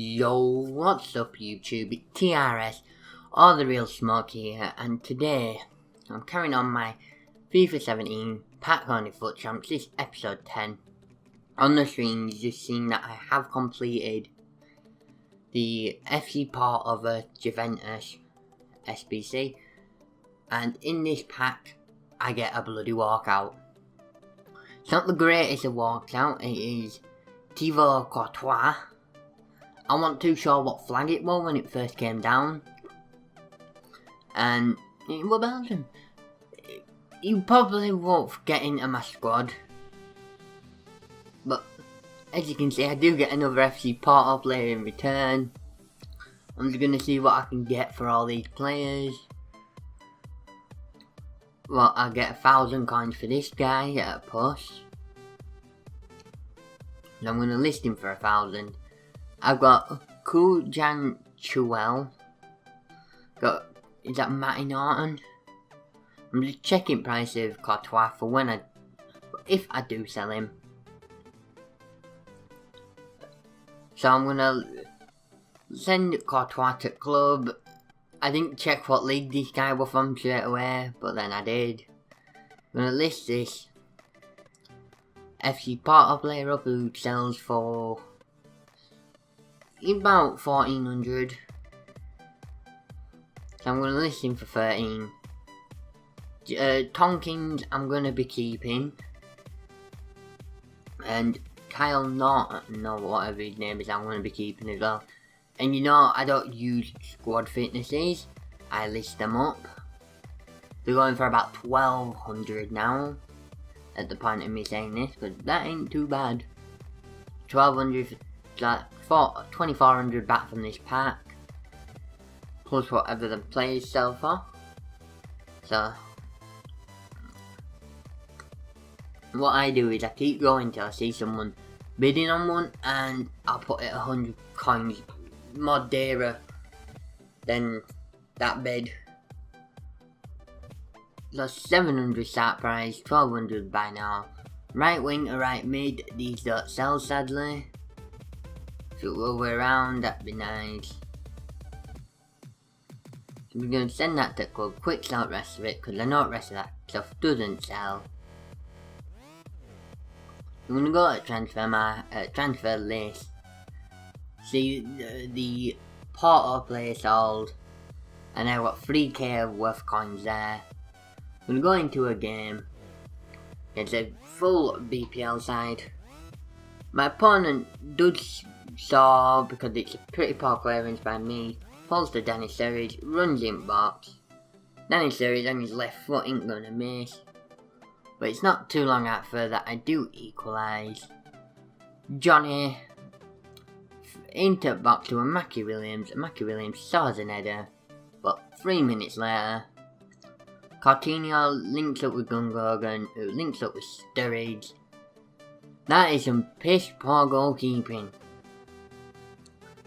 Yo, what's up YouTube? It's TRS, or the real Smokey here, and today I'm carrying on my FIFA 17 Pack Only Foot Champs. This is episode 10. On the screen, you've just seen that I have completed the FC part of a Juventus SBC, and in this pack, I get a bloody walkout. It's not the greatest of walkouts, it is Thibaut Courtois. I wasn't too sure what flag it was when it first came down, and it was Belgium. You probably won't get into my squad, but as you can see, I do get another FC Porto player in return. I'm just gonna see what I can get for all these players. Well, I'll get 1,000 coins for this guy at a push, and I'm gonna list him for 1,000. I've got Kujan Chuel. Is that Matty Norton? I'm just checking price of Courtois for when if I do sell him. So I'm gonna send Courtois to club. I didn't check what league this guy was from straight away, but then I did. I'm gonna list this FC Porto player up who sells for about 1,400. So I'm going to list him for 13. Tonkins I'm going to be keeping. And Kyle Norton, no, whatever his name is, I'm going to be keeping as well. And you know, I don't use squad fitnesses. I list them up. They're going for about 1,200 now. At the point of me saying this, but that ain't too bad. 1,200 for 2,400 back from this pack, plus whatever the players sell for. So what I do is I keep going till I see someone bidding on one, and I'll put it 100 coins more dearer than that bid. So 700 start price, 1,200 by now. Right wing to right mid, these don't sell sadly. If it were the way around, that'd be nice. So we're going to send that to club, quick sell the rest of it, because I know the rest of that stuff doesn't sell. I'm going to go to transfer list. See the Porto player sold, and I've got 3k worth coins there. I'm going to go into a game against a full BPL side. My opponent does so, because it's a pretty poor clearance by me, falls to Danny Sturridge, runs in box. Danny Sturridge on his left foot ain't gonna miss. But it's not too long after that I do equalise. Johnny into box to a Mackie Williams. Mackie Williams saws an header, but 3 minutes later, Coutinho links up with Gundogan, who links up with Sturridge. That is some piss poor goalkeeping.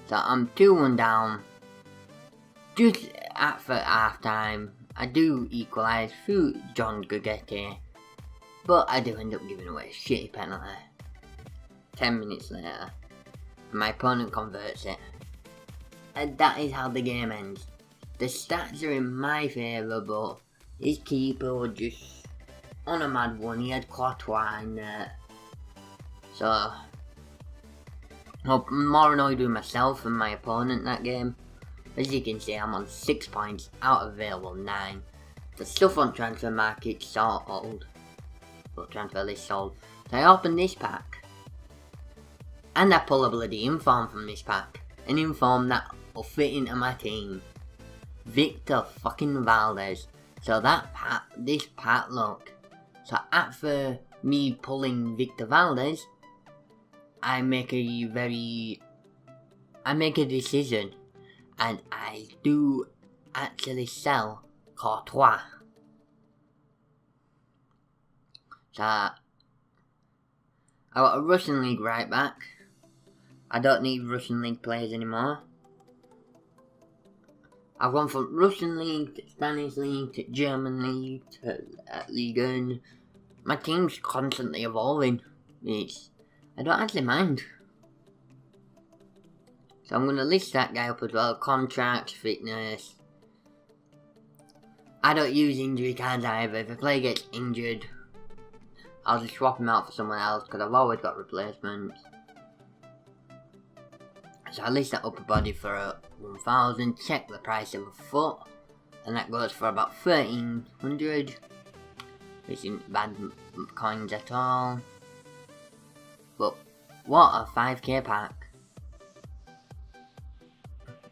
So I'm 2-1 down. Just after half time, I do equalise through John Gugetti, but I do end up giving away a shitty penalty. 10 minutes later, and my opponent converts it. And that is how the game ends. The stats are in my favour, but his keeper was just on a mad one. He had Courtois in there. So I'm more annoyed with myself and my opponent that game. As you can see, I'm on 6 points out of available 9. The stuff on transfer market sold, but transfer list sold. So I open this pack, and I pull a bloody inform from this pack. An inform that will fit into my team. Victor fucking Valdez. So this pack, look. So after me pulling Victor Valdez, I make a decision, and I do actually sell Courtois. So I got a Russian League right back. I don't need Russian League players anymore. I've gone from Russian League to Spanish League to German League to Liga 1. My team's constantly evolving. I don't actually mind. So I'm going to list that guy up as well. Contract, fitness. I don't use injury cards either. If a player gets injured, I'll just swap him out for someone else because I've always got replacements. So I list that upper body for 1,000. Check the price of a foot, and that goes for about 1,300. Which isn't bad coins at all. But what a 5k pack.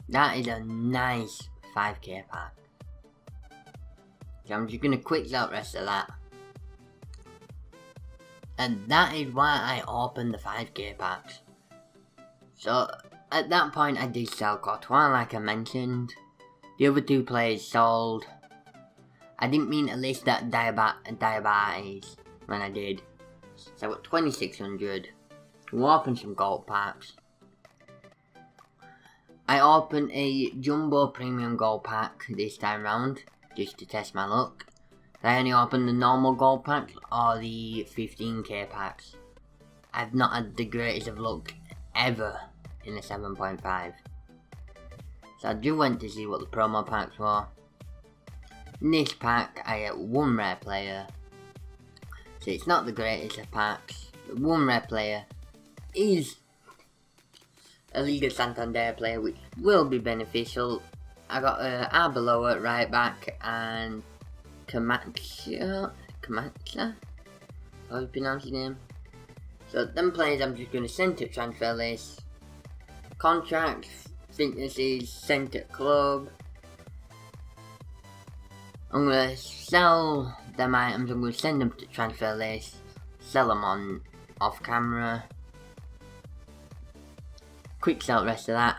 That is a nice 5k pack. So I'm just going to quick out the rest of that. And that is why I opened the 5k packs. So at that point I did sell Courtois like I mentioned. The other two players sold. I didn't mean to list that diabetes when I did. So I got 2,600. We'll open some gold packs. I opened a Jumbo Premium Gold Pack this time round, just to test my luck. I only opened the normal gold packs or the 15k packs. I've not had the greatest of luck ever in the 7.5. So I just went to see what the promo packs were. In this pack I get one rare player. So it's not the greatest of packs. The one rare player is a Liga Santander player, which will be beneficial. I got Arbeloa at right back and Camacho, how do you pronounce his name? So them players I'm just going to send to transfer list. Contract, fitnesses, sent to club. I'm going to sell them items, I'm going to send them to transfer list, sell them on off camera. Quick sell the rest of that.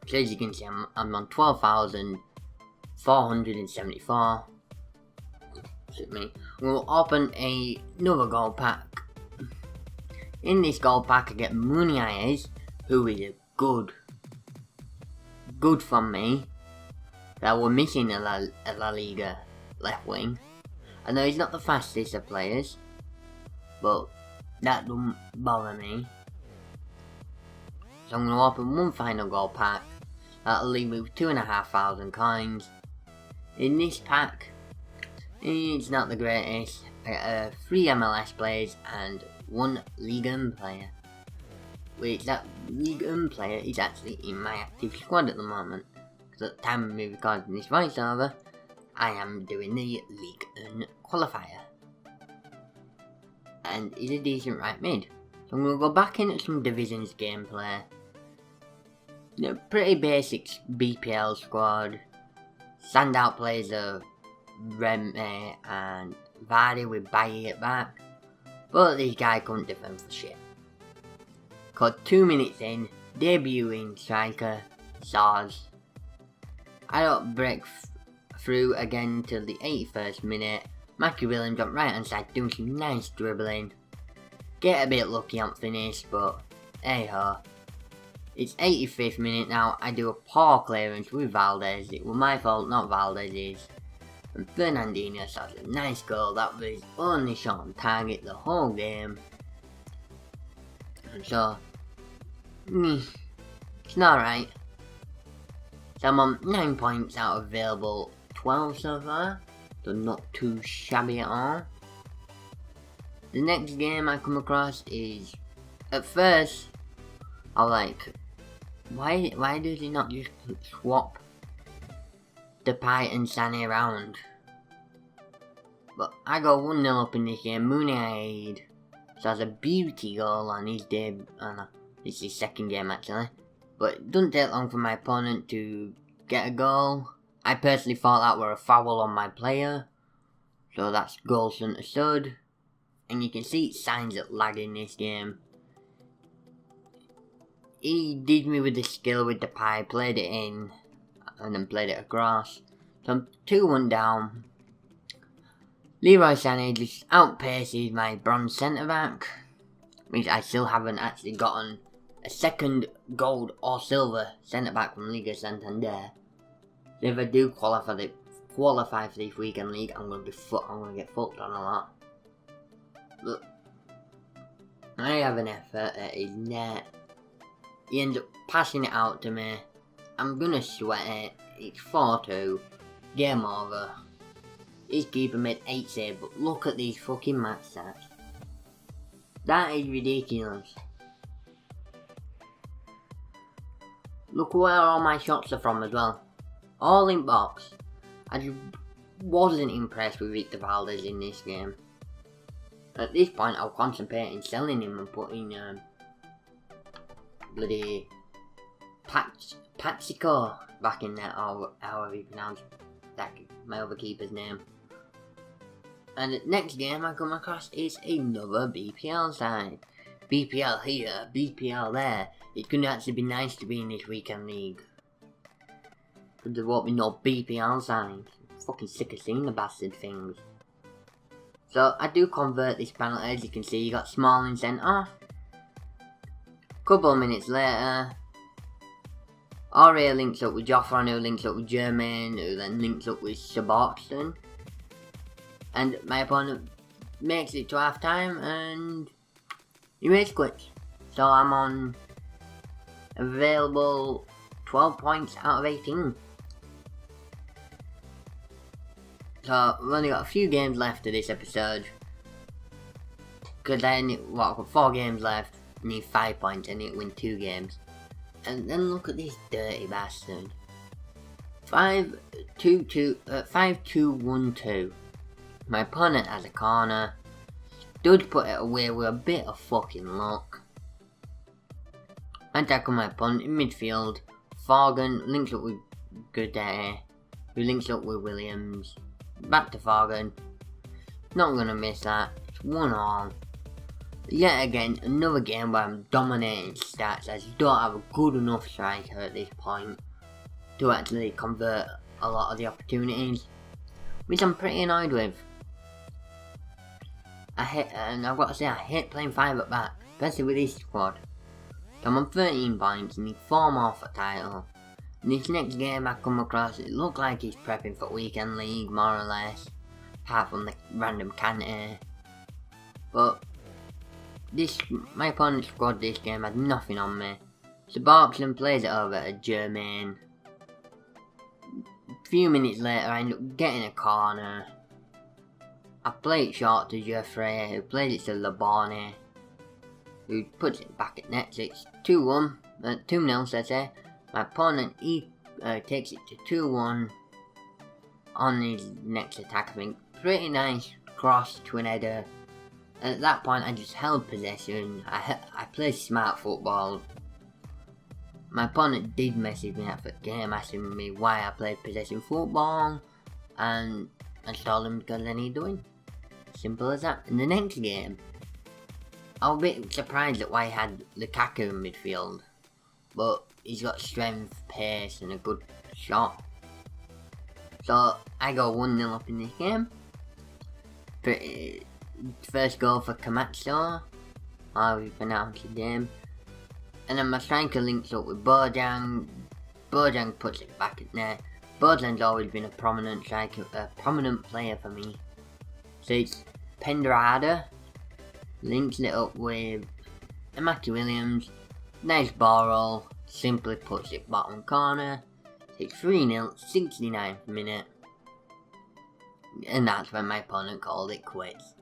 So as you can see I'm on 12,474. We'll open another gold pack. In this gold pack I get Muniz, who is a good from me. That we're missing a La Liga left wing. I know he's not the fastest of players, but that doesn't bother me. So I'm going to open one final gold pack. That'll leave me with 2,500 coins. In this pack, it's not the greatest. I got 3 MLS players and 1 Ligue 1 player. Which that Ligue 1 player is actually in my active squad at the moment. Because at the time of me recording this voiceover, I am doing the Ligue 1 qualifier. And he's a decent right mid. So I'm going to go back into some Divisions gameplay. The pretty basic BPL squad. Standout players are Remy and Vardy with Bailly at back. But this guy couldn't defend for shit. Got 2 minutes in, debuting striker, Sars. I don't break through again till the 81st minute. Mackie Williams on right hand side doing some nice dribbling. Get a bit lucky on finish, but hey ho. It's 85th minute now, I do a poor clearance with Valdez. It was my fault, not Valdez's. And Fernandinho starts a nice goal. That was his only shot on target the whole game. And so, it's not right. So I'm on 9 points out of available 12 so far. So not too shabby at all. The next game I come across is, at first, I was like, why does he not just swap Depay and Sané around? But I go 1-0 up in this game. Muniz has a beauty goal on his debut. Oh no, it's his second game actually. But it doesn't take long for my opponent to get a goal. I personally thought that were a foul on my player. So that's goal understood. And you can see signs of lag in this game. He did me with the skill with the pie, played it in, and then played it across. So I'm 2-1 down. Leroy Sané just outpaces my bronze centre back, which I still haven't actually gotten a second gold or silver centre back from Liga Santander. So if I do qualify for this weekend league, I'm gonna get fucked on a lot. Look, I have an effort at his net. He ends up passing it out to me. I'm gonna sweat it. It's 4-2. Game over. His keeper made 8 saves, but look at these fucking match stats. That is ridiculous. Look where all my shots are from as well. All in box. I just wasn't impressed with Victor Valdez in this game. At this point, I'll concentrate on selling him and putting bloody Patsico back in there, or however you pronounce that, my other keeper's name. And the next game I come across is another BPL side. BPL here, BPL there. It could actually be nice to be in this weekend league. But there won't be no BPL sides. I'm fucking sick of seeing the bastard things. So I do convert this penalty, as you can see. You got Smalling sent off. Couple of minutes later, Aurier links up with Joffron, who links up with Germain, who then links up with Suboxton. And my opponent makes it to half time and he rage quits. So I'm on available 12 points out of 18. So we've only got a few games left of this episode. Because then, I've got 4 games left. I need 5 points. I need to win 2 games. And then look at this dirty bastard. 5-2-1-2. My opponent has a corner. Does put it away with a bit of fucking luck. I tackle my opponent in midfield. Fargan links up with Godet, who links up with Williams. Back to Fargan. Not gonna miss that. It's 1-1. Yet again, another game where I'm dominating stats, as you don't have a good enough striker at this point to actually convert a lot of the opportunities, which I'm pretty annoyed with. And I've got to say, I hate playing 5 at back, especially with this squad. So I'm on 13 points and need 4 more for title. And this next game I come across, it looked like he's prepping for weekend league, more or less, apart from the random Kante. But my opponent's squad this game had nothing on me. Suboxton plays it over to Germain. A few minutes later I end up getting a corner. I play it short to Geoffrey, who plays it to Labone, who puts it back at net. So it's 2-1, 2-0 so I say. My opponent, he takes it to 2-1 on his next attack. I think pretty nice cross to an header. And at that point I just held possession. I played smart football. My opponent did message me after the game asking me why I played possession football, and I told him because I need to win. Simple as that. In the next game, I was a bit surprised at why he had Lukaku in midfield, but he's got strength, pace and a good shot. So I go 1-0 up in this game. First goal for Camacho, how you pronounce his name. And then my striker links up with Bojang. Bojang puts it back in there. Bojang's always been a prominent striker, a prominent player for me. So it's Pendrada, links it up with Imaki Williams. Nice ball roll, simply puts it bottom corner. It's 3-0, 69th minute. And that's when my opponent called it quits.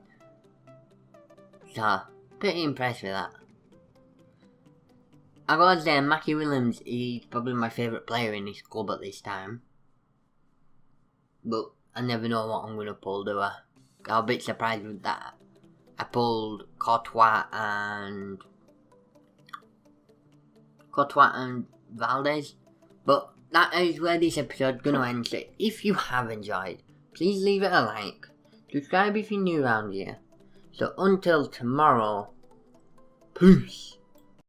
So, pretty impressed with that. I gotta say, Imaki Williams is probably my favourite player in this club at this time. But I never know what I'm gonna pull, do I? I was a bit surprised with that. I pulled Courtois and Valdez. But that is where this episode is gonna end. So if you have enjoyed, please leave it a like. Subscribe if you're new around here. So until tomorrow, peace.